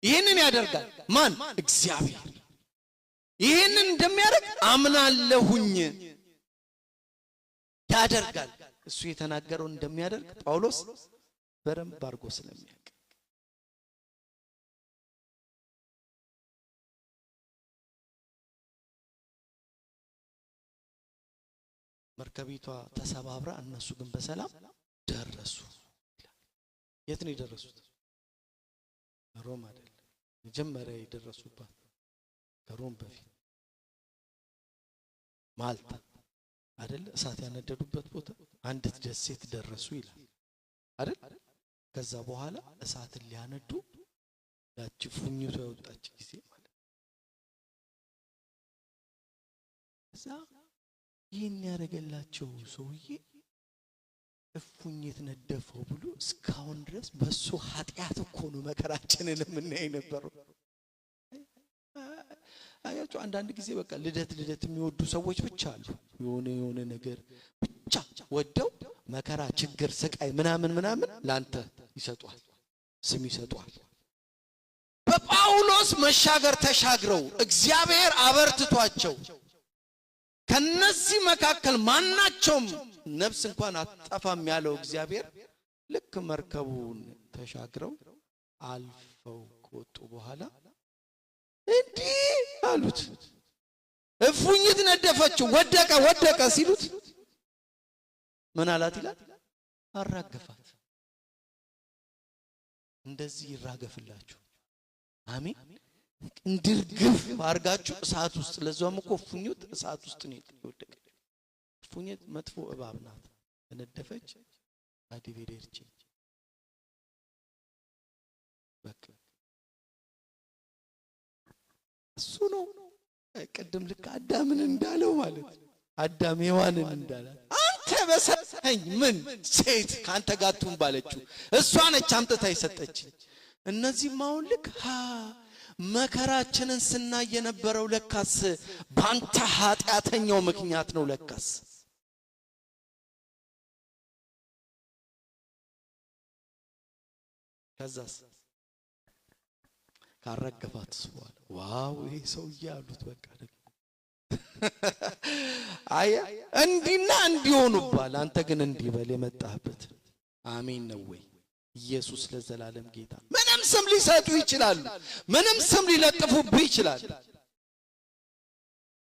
ይህንን ያደርጋል ማን? እግዚአብሔር። ይህንን እንደሚያደርግ አምናለሁኝ። ያደርጋል። እሱ የተናገረውን እንደሚያደርግ ጳውሎስ በደንብ አድርጎ ስለሚያውቅ መርከቢቷ ተሰባብራ እነሱ ግን በሰላም ደረሱ። የት ነው የደረሱት? ሮም አይደል? መጀመሪያ የደረሱባት ከሮም በፊት ማልታ አይደል? እሳት ያነደዱበት ቦታ አንድ ደሴት ደረሱ ይላል አይደል? ከዛ በኋላ እሳትን ሊያነዱ ያቺ ፉኝቷ የወጣች ጊዜ ማለት እዛ ይህን ያደረገላቸው ሰውዬ እፉኝት ነደፈው ብሎ እስካሁን ድረስ በሱ ኃጢአት እኮ ነው መከራችንን የምናይ ነበረው። አያችሁ፣ አንዳንድ ጊዜ በቃ ልደት የሚወዱ ሰዎች ብቻ አሉ። የሆነ ነገር ብቻ ወደው መከራ፣ ችግር፣ ስቃይ ምናምን ላንተ ይሰጧል፣ ስም ይሰጧል። ጳውሎስ መሻገር ተሻግረው እግዚአብሔር አበርትቷቸው ከነዚህ መካከል ማናቸውም ነፍስ እንኳን አጠፋም ያለው እግዚአብሔር ልክ መርከቡን ተሻግረው አልፈው ከወጡ በኋላ እንዲህ አሉት። እፉኝት ነደፈችው፣ ወደቀ ሲሉት ምን አላት ይላል? አራገፋት። እንደዚህ ይራገፍላችሁ። አሜን። እንድርግፍ አርጋችሁ እሳት ውስጥ ለዛውም እኮ እፉኝት እሳት ውስጥ ነው የወደቀ። እፉኝት መጥፎ እባብ ናት። ተነደፈች አዲቬደርች በቃ እሱ ነው ቅድም ልክ አዳምን እንዳለው ማለት አዳም ሔዋንን እንዳላት አንተ በሰጠኝ ምን ሴት ካንተ ጋር ትሁን ባለችው እሷ ነች አምጥታ የሰጠችኝ። እነዚህም አሁን ልክ መከራችንን ስናይ የነበረው ለካስ ባንተ ኃጢአተኛው ምክንያት ነው። ለካስ ከዛስ ካረገፋት በኋላ ዋው ይሄ ሰውዬ አሉት። በቃ ደግሞ አያ እንዲና እንዲሆኑባል። አንተ ግን እንዲበል የመጣህበት አሜን ነው ወይ? ኢየሱስ ለዘላለም ጌታ። ምንም ስም ሊሰጡ ይችላሉ፣ ምንም ስም ሊለጥፉብህ ይችላል።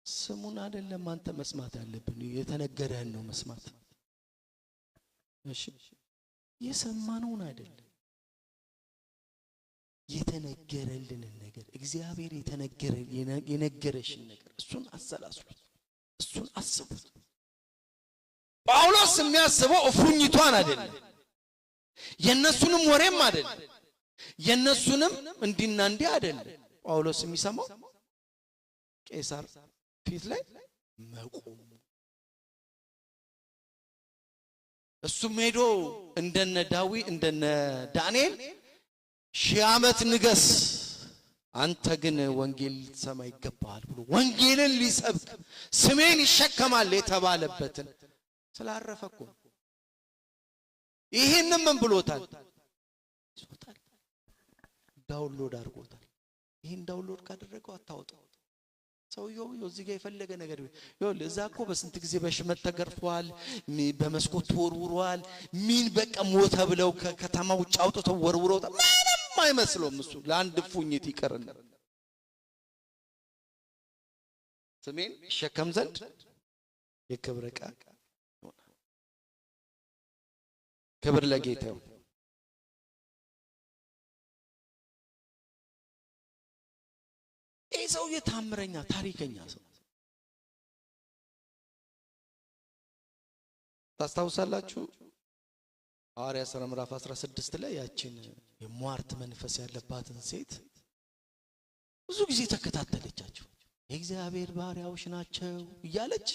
ስሙን አይደለም አንተ መስማት ያለብን፣ የተነገረህን ነው መስማት። እሺ የሰማነውን አይደለም የተነገረልንን ነገር እግዚአብሔር የነገረሽን ነገር እሱን አሰላስሉት፣ እሱን አስቡት። ጳውሎስ የሚያስበው እፉኝቷን አይደለም፣ የነሱንም ወሬም አይደለም፣ የነሱንም እንዲና እንዲህ አይደለም። ጳውሎስ የሚሰማው ቄሳር ፊት ላይ መቆም። እሱም ሄዶ እንደነ ዳዊት እንደነ ዳንኤል 1000 ዓመት ንገስ፣ አንተ ግን ወንጌል ልትሰማ ይገባል ብሎ ወንጌልን ሊሰብክ ስሜን ይሸከማል የተባለበትን ስላረፈ እኮ ይሄንን ምን ብሎታል? ይሶታል፣ ዳውንሎድ አድርጎታል። ይሄን ዳውንሎድ ካደረገው አታውጣው። ሰውየው እዚህ ጋር የፈለገ ነገር ይኸው እዛ እኮ በስንት ጊዜ በሽመት ተገርፏል፣ በመስኮት ተወርውሯል። ምን በቃ ሞተ ብለው ከከተማ ውጭ አውጥተው ወርውረውታል። ምንም አይመስለውም። እሱ ለአንድ እፉኝት ይቀርና ስሜን ይሸከም ዘንድ የክብር ዕቃ ይሆናል። ክብር ለጌታው። ይህ ሰው የታምረኛ ታሪከኛ ሰው ታስታውሳላችሁ? ሐዋርያት ሥራ ምዕራፍ 16 ላይ ያችን የሟርት መንፈስ ያለባትን ሴት ብዙ ጊዜ ተከታተለቻቸው። የእግዚአብሔር ባሪያዎች ናቸው እያለች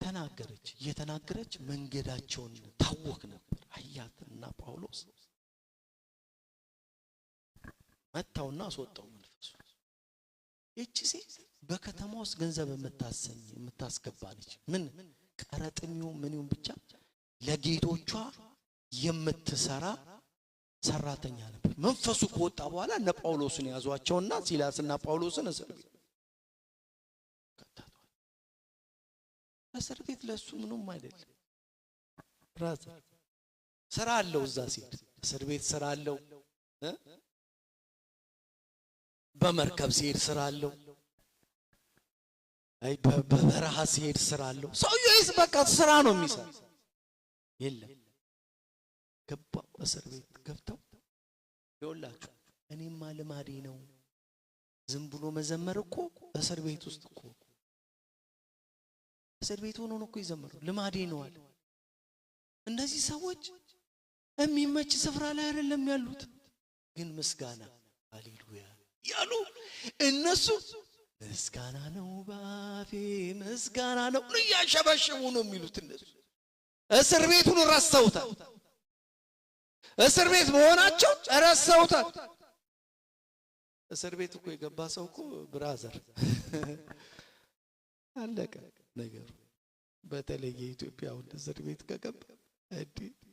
ተናገረች። እየተናገረች መንገዳቸውን ታወክ ነበር። አያትና ጳውሎስ መታውና አስወጣው መንፈሱ። እቺ ሴት በከተማ ውስጥ ገንዘብ የምታስገባ ነች። ምን ቀረጥሚው ምንዩም ብቻ ለጌቶቿ የምትሰራ ሰራተኛ ነበር። መንፈሱ ከወጣ በኋላ እነ ጳውሎስን ያዟቸውና ሲላስና ጳውሎስን እስር ቤት ከተቷል። እስር ቤት ለሱ ምንም አይደለም። ብራዘር ስራ አለው እዛ ሲሄድ እስር ቤት ስራ አለው። በመርከብ ሲሄድ ስራ አለው። አይ በበረሃ ሲሄድ ስራ አለው። ሰውዬውስ በቃ ስራ ነው የሚሰራ። የለም ገባ እስር ቤት ገብተው ይወላችሁ እኔማ ልማዴ ነው ዝም ብሎ መዘመር እኮ እስር ቤት ውስጥ እኮ እስር ቤት ሆኖ ነው እኮ ይዘምሩ ልማዴ ነው አለ። እነዚህ ሰዎች የሚመች ስፍራ ላይ አይደለም ያሉት፣ ግን ምስጋና ሃሌሉያ ያሉ እነሱ ምስጋና ነው ባፌ ምስጋና ነው እያሸበሸቡ ነው የሚሉት። እነሱ እስር ቤቱን ረስተውታል። እስር ቤት መሆናቸው ረስተውታል። እስር ቤት እኮ የገባ ሰው እኮ ብራዘር አለቀ ነገሩ። በተለይ የኢትዮጵያ እስር ቤት ከገባ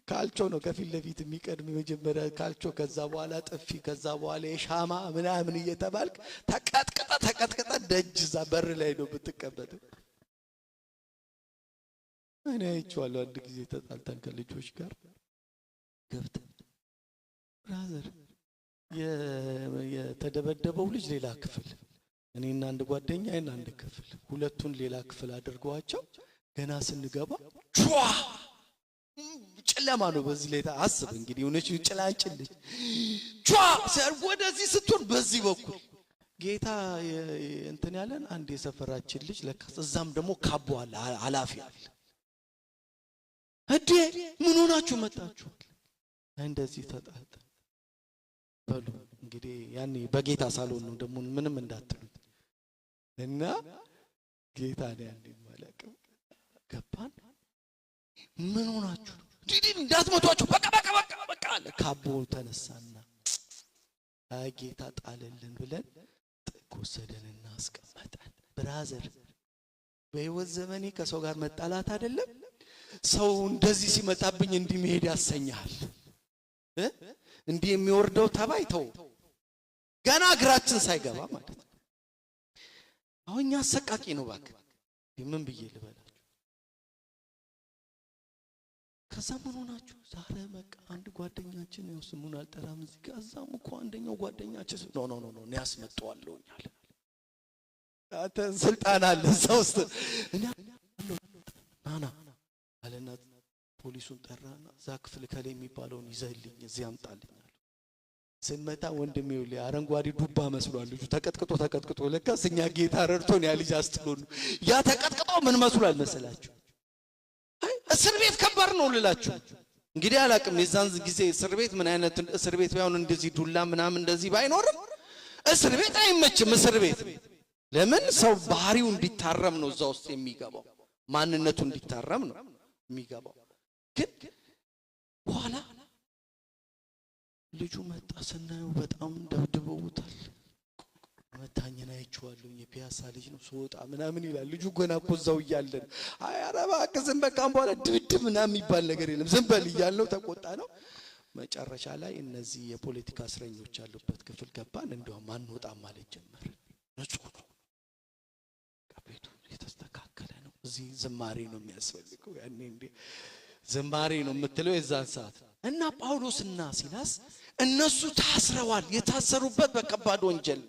ካልቾ ነው ከፊት ለፊት የሚቀድም መጀመሪያ ካልቾ፣ ከዛ በኋላ ጥፊ፣ ከዛ በኋላ የሻማ ምናምን እየተባልክ ተቀጥቀጣ ደጅ እዛ በር ላይ ነው የምትቀመጠው። እኔ አይቼዋለሁ። አንድ ጊዜ ተጣልተን ከልጆች ጋር ገብተን ብራዘር የተደበደበው ልጅ ሌላ ክፍል፣ እኔና አንድ ጓደኛዬን አንድ ክፍል፣ ሁለቱን ሌላ ክፍል አድርገዋቸው ገና ስንገባ ቿ ጨለማ ነው። በዚህ ላይ አስብ እንግዲህ ሆነች ጭላንጭል ልጅ ቿ ሰርጎ ወደዚህ ስትሆን በዚህ በኩል ጌታ እንትን ያለን አንድ የሰፈራችን ልጅ ለካስ እዛም ደግሞ ካቦ አለ አላፊ አለ። እዴ ምን ሆናችሁ መጣችሁ? እንደዚህ ተጣጣ በሉ እንግዲህ ያኔ በጌታ ሳሎን ነው ደግሞ ምንም እንዳትሉት እና ጌታ ነው ያኔ ማለት ገባን። ምን ሆናችሁ ዲዲን እንዳትመቷችሁ በቃ አለ። ካቦ ተነሳና አይ ጌታ ጣለልን ብለን ጥግ ወሰደንና አስቀመጠን። ብራዘር በህይወት ዘመኔ ከሰው ጋር መጣላት አይደለም ሰው እንደዚህ ሲመጣብኝ እንዲህ መሄድ ያሰኛል። እንዲህ የሚወርደው ተባይ ተው ገና እግራችን ሳይገባ ማለት ነው። አሁን እኛ አሰቃቂ ነው ባክ ምን ብዬ ልበላችሁ። ከዛ ምን ሆናችሁ ዛሬ በቃ አንድ ጓደኛችን ነው ስሙን አልጠራም እዚህ ጋር እዛም እኮ አንደኛው ጓደኛችን ኖ እኔ አስመጣዋለሁኛል። አንተ ስልጣን አለ እዛው ውስጥ እኔ ናና አለና ፖሊሱን ጠራና እዛ ክፍል ከላይ የሚባለውን ይዘህልኝ እዚህ አምጣልኛል። ስንመጣ ወንድሜው ላይ አረንጓዴ ዱባ መስሏል ልጁ ተቀጥቅጦ ለካስ እኛ ጌታ ረድቶን ያ ልጅ አስተሎን ያ ተቀጥቅጦ ምን መስሏል መሰላችሁ? እስር ቤት ከባድ ነው ልላችሁ እንግዲህ አላቅም። የዛን ጊዜ እስር ቤት ምን አይነት እስር ቤት ባይሆን እንደዚህ ዱላ ምናምን እንደዚህ ባይኖርም እስር ቤት አይመችም። እስር ቤት ለምን ሰው ባህሪው እንዲታረም ነው እዛ ውስጥ የሚገባው፣ ማንነቱ እንዲታረም ነው የሚገባው። ግን በኋላ ልጁ መጣ ስናየው በጣም ደብድበውታል። መታኘና አይቼዋለሁ የፒያሳ ልጅ ነው ሶጣ ምናምን ይላል ልጁ ገና እኮ እዛው እያለን አይ ኧረ እባክህ ዝም በቃ በኋላ ድብድብ ምናምን የሚባል ነገር የለም ዝም በል እያልነው ተቆጣ ነው። መጨረሻ ላይ እነዚህ የፖለቲካ እስረኞች ያሉበት ክፍል ገባን። እንደውም አንወጣም ማለት ጀመረ። ንጹህ ነው ቤቱ የተስተካከለ ነው። እዚህ ዝማሬ ነው የሚያስፈልገው። ያኔ እንዴ ዝማሬ ነው የምትለው የዛን ሰዓት እና ጳውሎስና ሲላስ እነሱ ታስረዋል። የታሰሩበት በከባድ ወንጀል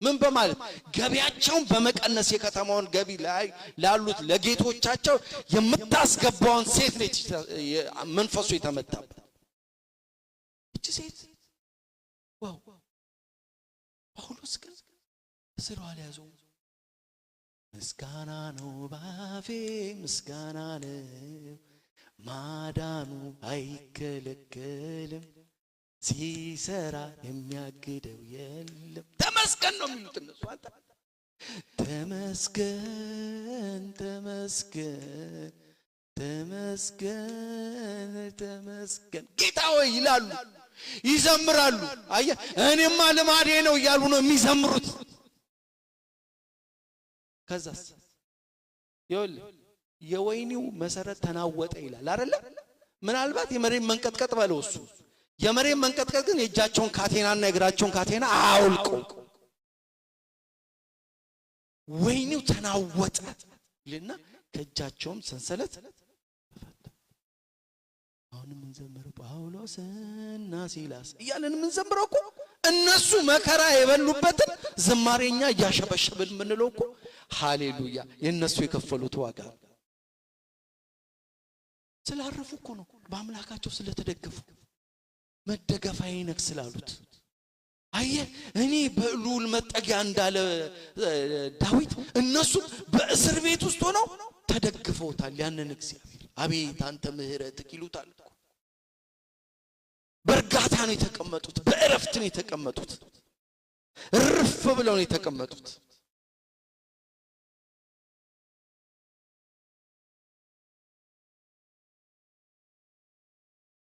ምን በማለት ገቢያቸውን በመቀነስ የከተማውን ገቢ ላይ ላሉት ለጌቶቻቸው የምታስገባውን ሴት ነች መንፈሱ የተመታበት እቺ ሴት። ዋው ጳውሎስ ግን ስራው አልያዘው። ምስጋና ነው ባፌ ምስጋና ነው ማዳኑ አይከለከልም ሲሰራ የሚያግደው የለም። ተመስገን ነው የሚሉት እነሱ። አንተ ተመስገን ተመስገን ተመስገን ተመስገን ጌታ ሆይ ይላሉ፣ ይዘምራሉ። አየህ እኔማ ልማዴ ነው እያሉ ነው የሚዘምሩት። ከዛስ ይኸውልህ የወይኒው መሰረት ተናወጠ ይላል አይደለ? ምናልባት የመሬት መንቀጥቀጥ በለው እሱ የመሬት መንቀጥቀጥ ግን የእጃቸውን ካቴናና የእግራቸውን ካቴና አውልቆ ወይኒው ተናወጠ ይልና ከእጃቸውም ሰንሰለት ተፈታ። አሁን ምን ዘምረው ጳውሎስና ሲላስ እያለን ምን ዘምረው እኮ እነሱ መከራ የበሉበትን ዝማሬኛ እያሸበሸብን ምንለው እኮ ሃሌሉያ የነሱ የከፈሉት ዋጋ ስላረፉ እኮ ነው። በአምላካቸው ስለተደገፉ መደገፋዬ ነክ ስላሉት አየህ እኔ በሉል መጠጊያ እንዳለ ዳዊት እነሱ በእስር ቤት ውስጥ ሆነው ተደግፈውታል ያንን እግዚአብሔር። አቤት አንተ ምህረት ይሉታል እኮ። በእርጋታ ነው የተቀመጡት፣ በእረፍት ነው የተቀመጡት፣ እርፍ ብለው ነው የተቀመጡት።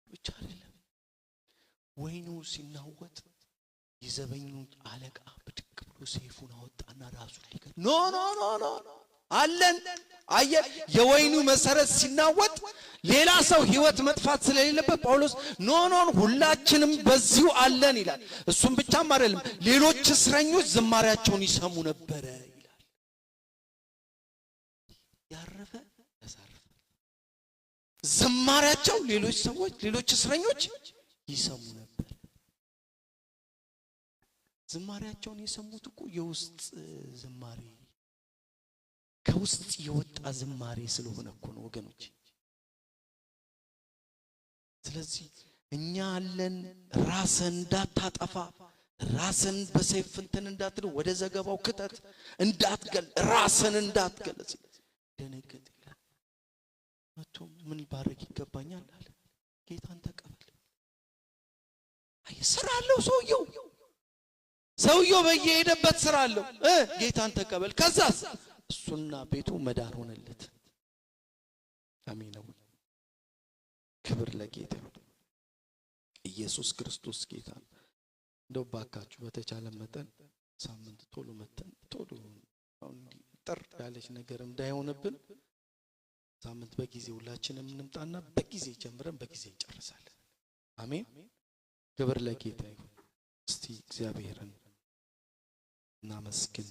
ብቻ አይደለም ወይኑ ሲናወጥ የዘበኙ አለቃ ብድግ ብሎ ሰይፉን አወጣና ራሱን ሊገል ኖ አለን አየ የወይኑ መሰረት ሲናወጥ ሌላ ሰው ህይወት መጥፋት ስለሌለበት ጳውሎስ ኖ ሁላችንም በዚሁ አለን ይላል። እሱም ብቻም አይደለም ሌሎች እስረኞች ዝማሬያቸውን ይሰሙ ነበር ይላል። ያረፈ ያሳርፈ ዝማሬያቸው ሌሎች ሰዎች ሌሎች እስረኞች ይሰሙ ነበር። ዝማሬያቸውን የሰሙት እኮ የውስጥ ዝማሬ ከውስጥ የወጣ ዝማሬ ስለሆነ እኮ ነው ወገኖች። ስለዚህ እኛ አለን ራስን እንዳታጠፋ ራስን በሰይፍ እንትን እንዳትል ወደ ዘገባው ክተት እንዳትገል ራስን እንዳትገል ደነገጥ ይላል። መጥቶ ምን ባረክ ይገባኛል አለ። ጌታን ተቀበል። አይ ስራ አለው ሰውየው በየሄደበት ስራ አለው። ጌታን ተቀበል። ከዛስ እሱና ቤቱ መዳን ሆነለት። አሜን። ክብር ለጌታ ይሁን። ኢየሱስ ክርስቶስ ጌታ ነው። እንደው ባካችሁ በተቻለ መጠን ሳምንት ቶሎ መተን ቶሎ ጥር ያለች ነገር እንዳይሆንብን ሳምንት በጊዜ ሁላችንም እንምጣና በጊዜ ጀምረን በጊዜ እንጨርሳለን። አሜን። ክብር ለጌታ ይሁን። እስቲ እግዚአብሔርን እናመስግን።